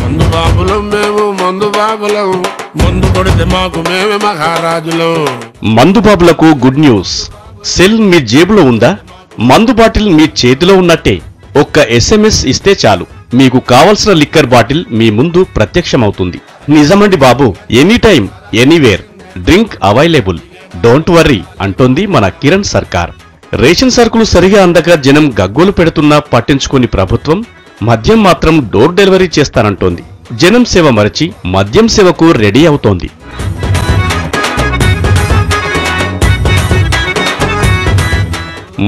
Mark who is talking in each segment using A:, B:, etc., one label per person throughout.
A: మందు బాబులం మేము, మందు బాబులం, మందు కొడితే మాకు మేమే మహారాజులం.
B: మందు బాబులకు గుడ్ న్యూస్. సెల్ మీ జేబులో ఉందా? మందు బాటిల్ మీ చేతిలో ఉన్నట్టే. ఒక్క SMS ఇస్తే చాలు, మీకు కావలసిన లిక్కర్ బాటిల్ మీ ముందు ప్రత్యక్షమవుతుంది. నిజమండి బాబు, any time anywhere drink available. Don't worry అంటోంది మన కిరణ్ సర్కార్. రేషన్ సరుకులు సరిగా అందక జనం గగ్గోలు పెడుతున్నా పట్టించుకుని ప్రభుత్వం మద్యం మాత్రం డోర్ డెలివరీ చేస్తానంటోంది. జనం సేవ మరచి మద్యం సేవకు రెడీ అవుతోంది.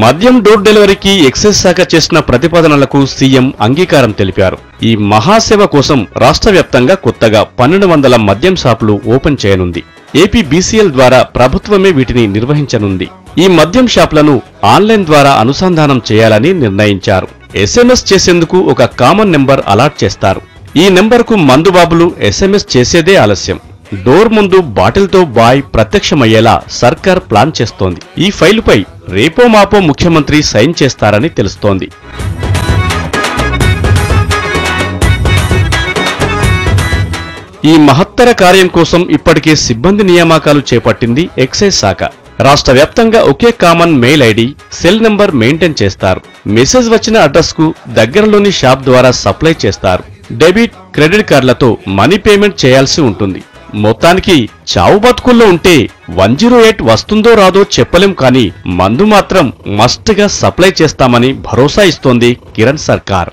B: మద్యం డోర్ డెలివరీకి ఎక్సైజ్ శాఖ చేసిన ప్రతిపాదనలకు సీఎం అంగీకారం తెలిపారు. ఈ మహాసేవ కోసం రాష్ట్ర వ్యాప్తంగా కొత్తగా 1200 మద్యం షాపులు ఓపెన్ చేయనుంది. ఏపీ BCL ద్వారా ప్రభుత్వమే వీటిని నిర్వహించనుంది. ఈ మద్యం షాపులను ఆన్లైన్ ద్వారా అనుసంధానం చేయాలని నిర్ణయించారు. SMS చేసేందుకు ఒక కామన్ నెంబర్ అలాట్ చేస్తారు. ఈ నెంబర్కు మందుబాబులు SMS చేసేదే ఆలస్యం. డోర్ ముందు బాటిల్తో బాయ్ ప్రత్యక్షమయ్యేలా సర్కార్ ప్లాన్ చేస్తోంది. ఈ ఫైలుపై రేపో మాపో ముఖ్యమంత్రి సైన్ చేస్తారని తెలుస్తోంది. ఈ మహత్తర కార్యం కోసం ఇప్పటికే సిబ్బంది నియామకాలు చేపట్టింది ఎక్సైజ్ శాఖ. రాష్ట్ర వ్యాప్తంగా ఒకే common mail ID, cell number maintain చేస్తారు. మెసేజ్ వచ్చిన అడ్రస్ కు దగ్గరలోని షాప్ ద్వారా సప్లై చేస్తారు. డెబిట్, క్రెడిట్ కార్డులతో మనీ పేమెంట్ చేయాల్సి ఉంటుంది. మొత్తానికి చావు బతుకుల్లో ఉంటే 108 వస్తుందో రాదో చెప్పలేం, కానీ మందు మాత్రం మస్ట్ గా సప్లై చేస్తామని భరోసా ఇస్తోంది కిరణ్ సర్కార్.